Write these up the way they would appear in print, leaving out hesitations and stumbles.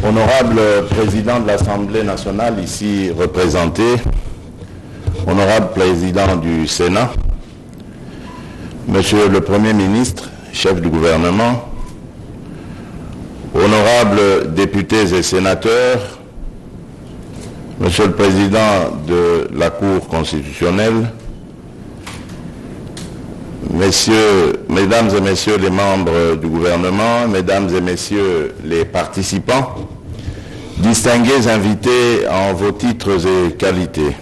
Honorable Président de l'Assemblée nationale ici représenté, Honorable Président du Sénat, Monsieur le Premier ministre, chef du gouvernement, Honorables députés et sénateurs, Monsieur le Président de la Cour constitutionnelle, Mesdames et Messieurs les membres du gouvernement, Mesdames et Messieurs les participants, distingués invités en vos titres et qualités.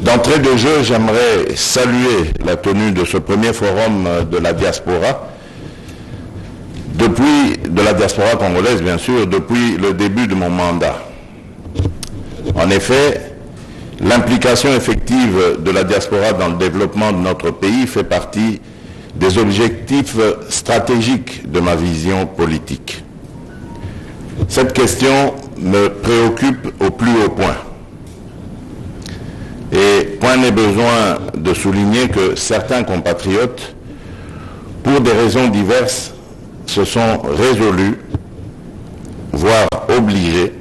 D'entrée de jeu, j'aimerais saluer la tenue de ce premier forum de la diaspora, de la diaspora congolaise bien sûr, depuis le début de mon mandat. En effet, l'implication effective de la diaspora dans le développement de notre pays fait partie des objectifs stratégiques de ma vision politique. Cette question me préoccupe au plus haut point. Et point n'est besoin de souligner que certains compatriotes, pour des raisons diverses, se sont résolus, voire obligés,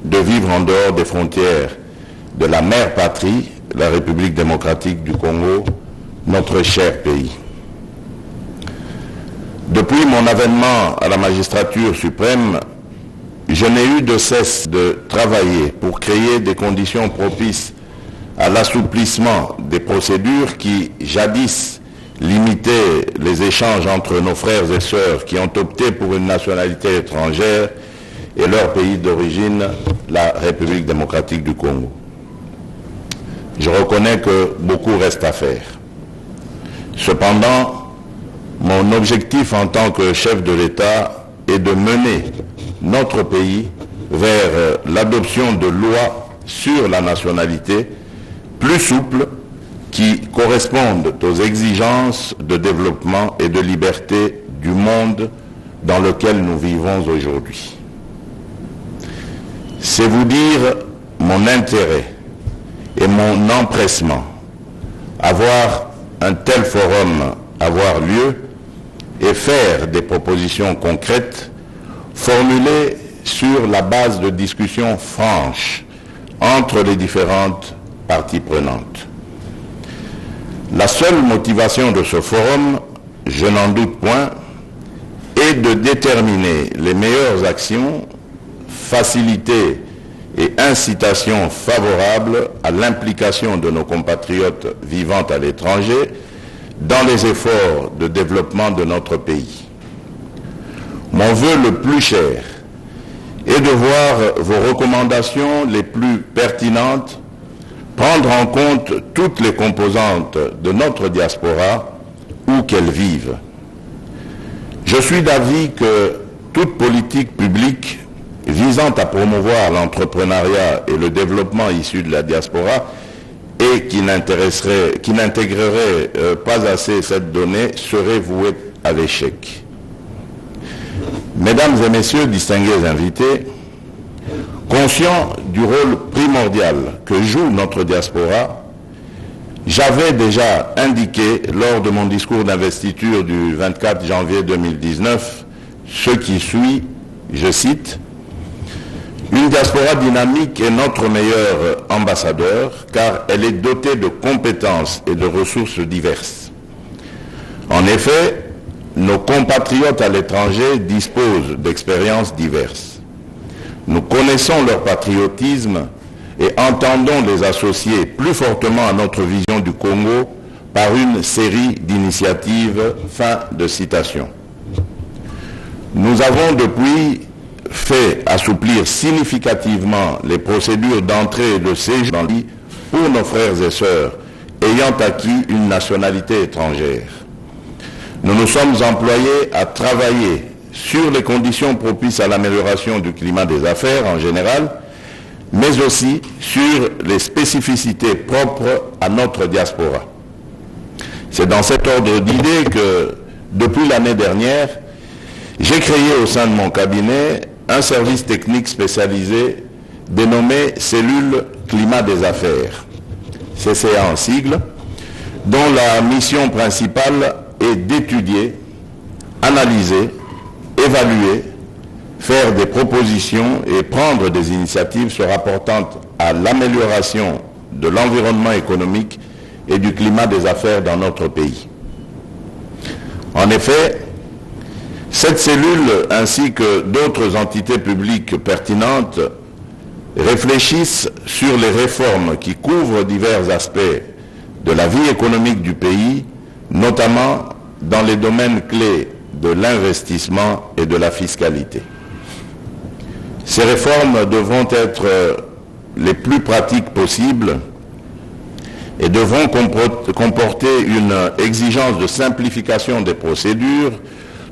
de vivre en dehors des frontières de la mère patrie, la République démocratique du Congo, notre cher pays. Depuis mon avènement à la magistrature suprême, je n'ai eu de cesse de travailler pour créer des conditions propices à l'assouplissement des procédures qui, jadis, limitaient les échanges entre nos frères et sœurs qui ont opté pour une nationalité étrangère et leur pays d'origine, la République démocratique du Congo. Je reconnais que beaucoup reste à faire. Cependant, mon objectif en tant que chef de l'État est de mener notre pays vers l'adoption de lois sur la nationalité plus souples qui correspondent aux exigences de développement et de liberté du monde dans lequel nous vivons aujourd'hui. C'est vous dire mon intérêt et mon empressement à voir un tel forum avoir lieu et faire des propositions concrètes formulées sur la base de discussions franches entre les différentes parties prenantes. La seule motivation de ce forum, je n'en doute point, est de déterminer les meilleures actions, faciliter et incitations favorables à l'implication de nos compatriotes vivant à l'étranger dans les efforts de développement de notre pays. Mon vœu le plus cher est de voir vos recommandations les plus pertinentes prendre en compte toutes les composantes de notre diaspora où qu'elles vivent. Je suis d'avis que toute politique publique visant à promouvoir l'entrepreneuriat et le développement issu de la diaspora et qui n'intégrerait pas assez cette donnée serait vouée à l'échec. Mesdames et Messieurs, distingués invités, conscient du rôle primordial que joue notre diaspora, j'avais déjà indiqué lors de mon discours d'investiture du 24 janvier 2019 ce qui suit, je cite, « Une diaspora dynamique est notre meilleur ambassadeur car elle est dotée de compétences et de ressources diverses. En effet, nos compatriotes à l'étranger disposent d'expériences diverses. Nous connaissons leur patriotisme et entendons les associer plus fortement à notre vision du Congo par une série d'initiatives. » Fin de citation. Nous avons depuis fait assouplir significativement les procédures d'entrée et de séjour dans le pays pour nos frères et sœurs ayant acquis une nationalité étrangère. Nous nous sommes employés à travailler sur les conditions propices à l'amélioration du climat des affaires en général, mais aussi sur les spécificités propres à notre diaspora. C'est dans cet ordre d'idées que, depuis l'année dernière, j'ai créé au sein de mon cabinet un service technique spécialisé dénommé Cellule Climat des Affaires, CCA en sigle, dont la mission principale est d'étudier, analyser, évaluer faire des propositions et prendre des initiatives se rapportant à l'amélioration de l'environnement économique et du climat des affaires dans notre pays. En effet, cette cellule ainsi que d'autres entités publiques pertinentes réfléchissent sur les réformes qui couvrent divers aspects de la vie économique du pays, notamment dans les domaines clés de l'investissement et de la fiscalité. Ces réformes devront être les plus pratiques possibles et devront comporter une exigence de simplification des procédures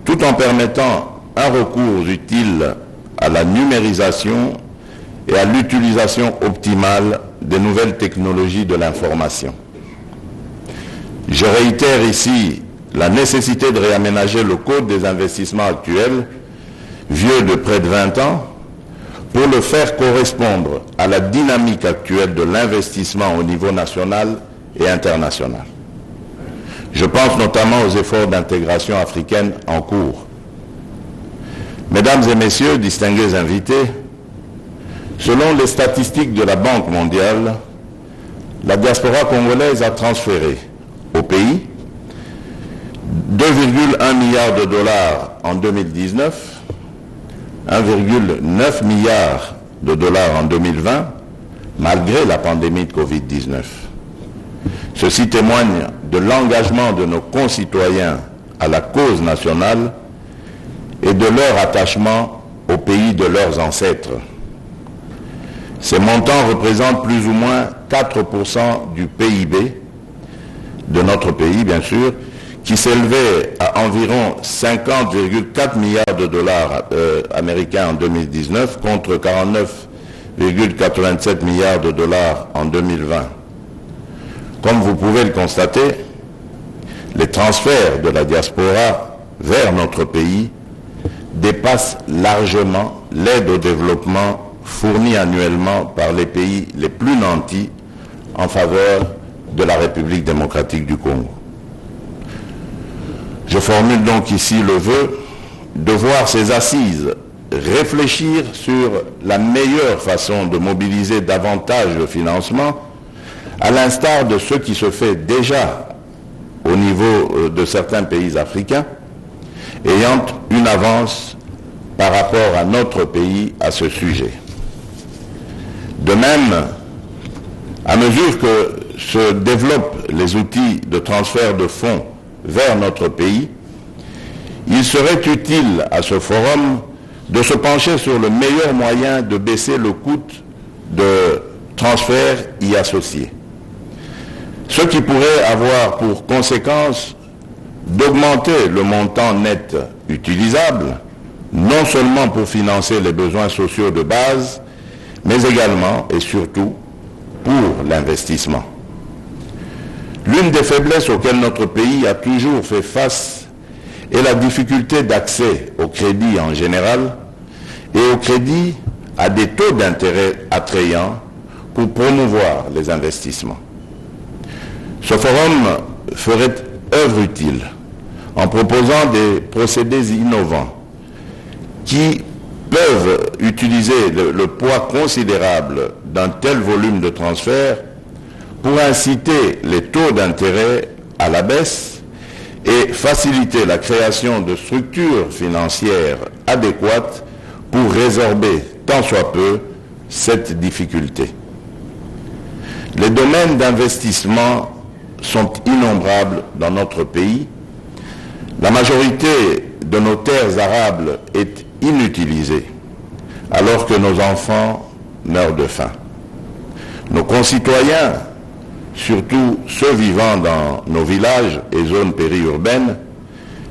tout en permettant un recours utile à la numérisation et à l'utilisation optimale des nouvelles technologies de l'information. Je réitère ici la nécessité de réaménager le Code des investissements actuel, vieux de près de 20 ans, pour le faire correspondre à la dynamique actuelle de l'investissement au niveau national et international. Je pense notamment aux efforts d'intégration africaine en cours. Mesdames et messieurs, distingués invités, selon les statistiques de la Banque mondiale, la diaspora congolaise a transféré au pays 2,1 milliards de dollars en 2019, 1,9 milliard de dollars en 2020, malgré la pandémie de Covid-19. Ceci témoigne de l'engagement de nos concitoyens à la cause nationale et de leur attachement au pays de leurs ancêtres. Ces montants représentent plus ou moins 4% du PIB de notre pays, bien sûr, qui s'élevait à environ 50,4 milliards de dollars américains en 2019 contre 49,87 milliards de dollars en 2020. Comme vous pouvez le constater, les transferts de la diaspora vers notre pays dépassent largement l'aide au développement fournie annuellement par les pays les plus nantis en faveur de la République démocratique du Congo. Je formule donc ici le vœu de voir ces assises réfléchir sur la meilleure façon de mobiliser davantage de financement, à l'instar de ce qui se fait déjà au niveau de certains pays africains, ayant une avance par rapport à notre pays à ce sujet. De même, à mesure que se développent les outils de transfert de fonds vers notre pays, il serait utile à ce forum de se pencher sur le meilleur moyen de baisser le coût de transfert y associé. Ce qui pourrait avoir pour conséquence d'augmenter le montant net utilisable, non seulement pour financer les besoins sociaux de base, mais également et surtout pour l'investissement. L'une des faiblesses auxquelles notre pays a toujours fait face est la difficulté d'accès au crédit en général et au crédit à des taux d'intérêt attrayants pour promouvoir les investissements. Ce forum ferait œuvre utile en proposant des procédés innovants qui peuvent utiliser le poids considérable d'un tel volume de transfert pour inciter les taux d'intérêt à la baisse et faciliter la création de structures financières adéquates pour résorber tant soit peu cette difficulté. Les domaines d'investissement sont innombrables dans notre pays. La majorité de nos terres arables est inutilisée, alors que nos enfants meurent de faim. Nos concitoyens, surtout ceux vivant dans nos villages et zones périurbaines,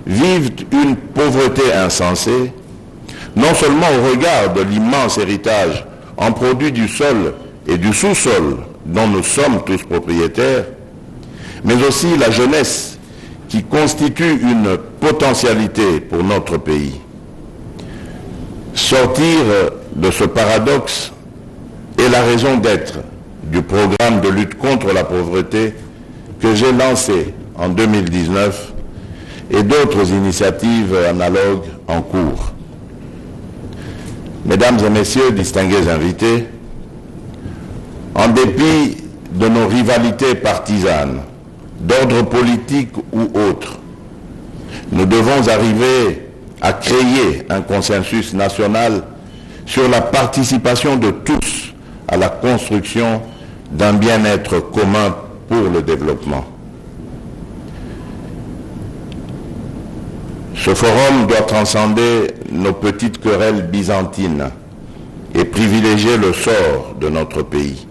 vivent une pauvreté insensée, non seulement au regard de l'immense héritage en produits du sol et du sous-sol dont nous sommes tous propriétaires, mais aussi la jeunesse qui constitue une potentialité pour notre pays. Sortir de ce paradoxe est la raison d'être du programme de lutte contre la pauvreté que j'ai lancé en 2019 et d'autres initiatives analogues en cours. Mesdames et messieurs, distingués invités, en dépit de nos rivalités partisanes, d'ordre politique ou autre, nous devons arriver à créer un consensus national sur la participation de tous à la construction d'un bien-être commun pour le développement. Ce forum doit transcender nos petites querelles byzantines et privilégier le sort de notre pays.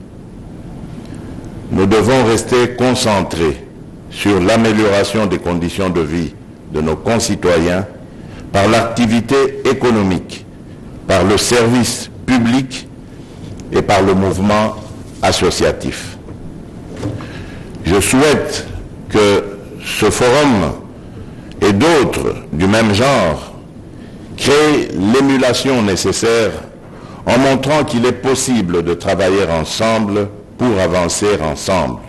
Nous devons rester concentrés sur l'amélioration des conditions de vie de nos concitoyens par l'activité économique, par le service public et par le mouvement associatif. Je souhaite que ce forum et d'autres du même genre créent l'émulation nécessaire en montrant qu'il est possible de travailler ensemble pour avancer ensemble.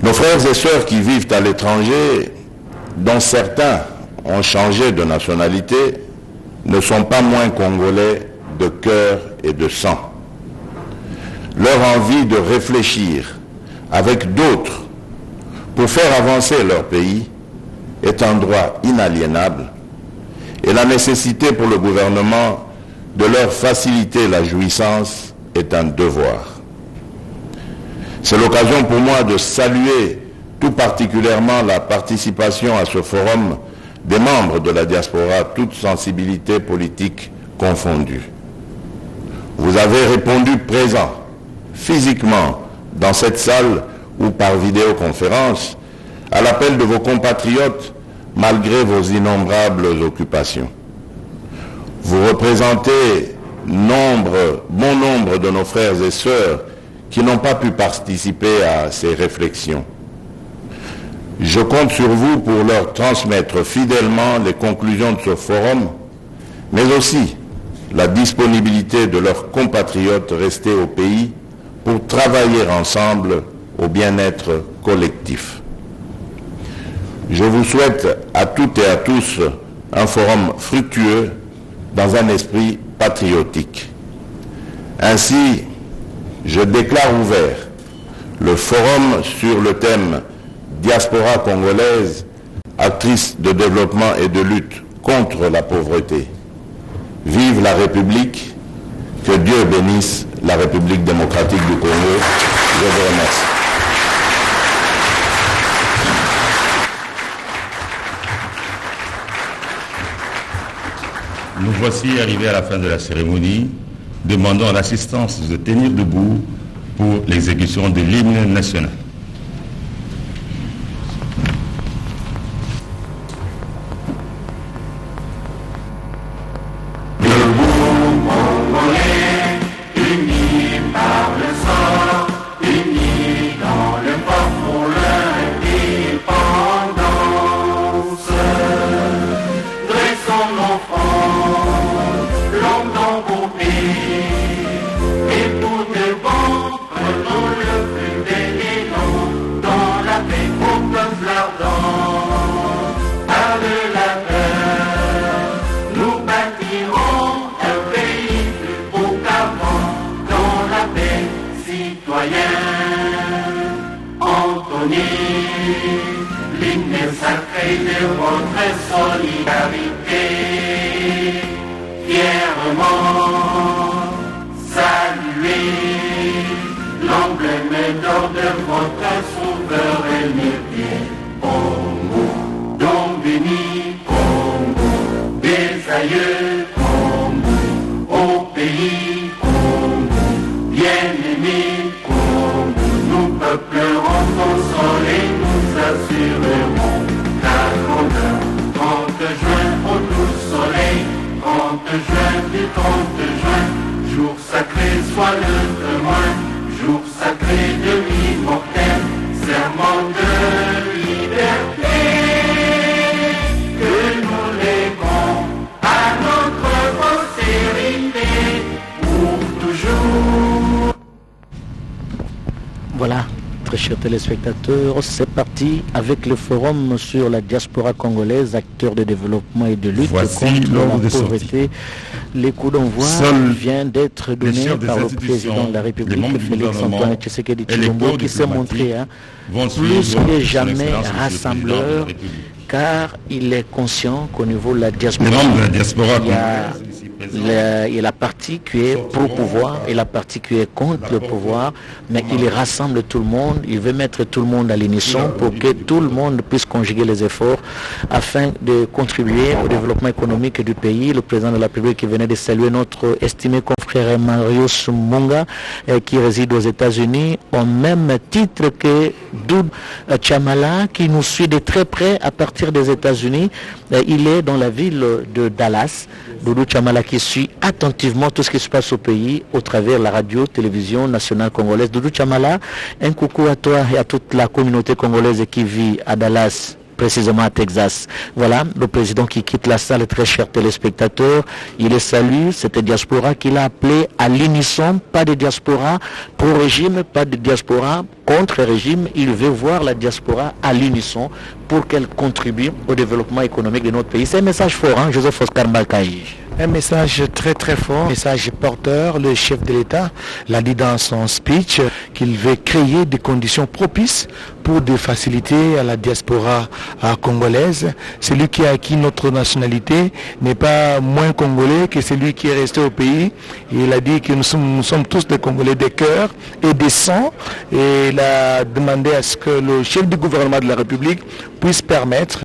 Nos frères et sœurs qui vivent à l'étranger, dont certains ont changé de nationalité, ne sont pas moins congolais de cœur et de sang. Leur envie de réfléchir avec d'autres pour faire avancer leur pays est un droit inaliénable et la nécessité pour le gouvernement de leur faciliter la jouissance est un devoir. C'est l'occasion pour moi de saluer tout particulièrement la participation à ce forum des membres de la diaspora, toutes sensibilités politiques confondues. Vous avez répondu présent, physiquement, dans cette salle ou par vidéoconférence, à l'appel de vos compatriotes, malgré vos innombrables occupations. Vous représentez bon nombre de nos frères et sœurs qui n'ont pas pu participer à ces réflexions. Je compte sur vous pour leur transmettre fidèlement les conclusions de ce forum, mais aussi la disponibilité de leurs compatriotes restés au pays pour travailler ensemble au bien-être collectif. Je vous souhaite à toutes et à tous un forum fructueux dans un esprit patriotique. Ainsi, je déclare ouvert le forum sur le thème Diaspora congolaise, actrice de développement et de lutte contre la pauvreté. Vive la République, que Dieu bénisse la République démocratique du Congo. Je vous remercie. Nous voici arrivés à la fin de la cérémonie, demandant l'assistance de tenir debout pour l'exécution de l'hymne national. L'hymne sacré de votre solidarité, fièrement saluer l'emblème d'or de votre souveraineté. Congo, don béni, Congo, des aïeux, Congo, au pays, Congo, bien-aimé, Congo, nous peuplerons ton sol et nous assurerons ta grandeur. 30 juin au doux soleil, 30 juin du 30 juin, jour sacré soit le témoin, jour sacré de l'immortel, serment de liberté, que nous léguons à notre postérité pour toujours. Voilà, très chers téléspectateurs, c'est parti avec le forum sur la diaspora congolaise, acteurs de développement et de lutte contre la pauvreté. Les coups d'envoi vient d'être donné par le président de la République, Félix-Antoine Tshisekedi Tshilombo, qui s'est montré plus que jamais rassembleur, car il est conscient qu'au niveau de la diaspora, il y a la partie qui est pro-pouvoir et la partie qui est contre le pouvoir, mais il rassemble tout le monde, il veut mettre tout le monde à l'unisson pour que tout le monde puisse conjuguer les efforts afin de contribuer au développement économique du pays. Le président de la République qui venait de saluer notre estimé confrère Marius Munga qui réside aux États-Unis au même titre que Doudou Chamala qui nous suit de très près à partir des États-Unis. Il est dans la ville de Dallas. Doudou Chamala qui suit attentivement tout ce qui se passe au pays au travers de la radio-télévision nationale congolaise. Doudou Chamala, un coucou à toi et à toute la communauté congolaise qui vit à Dallas, précisément à Texas. Voilà, le président qui quitte la salle, très chers téléspectateurs, il les salue, cette diaspora qu'il a appelée à l'unisson, pas de diaspora pro-régime, pas de diaspora contre-régime, il veut voir la diaspora à l'unisson pour qu'elle contribue au développement économique de notre pays. C'est un message fort, hein, Joseph Oscar Mbalkaï. Un message très très fort, un message porteur. Le chef de l'État l'a dit dans son speech qu'il veut créer des conditions propices pour de faciliter à la diaspora congolaise. Celui qui a acquis notre nationalité n'est pas moins congolais que celui qui est resté au pays. Il a dit que nous sommes tous des Congolais de cœur et de sang. Et il a demandé à ce que le chef du gouvernement de la République puisse permettre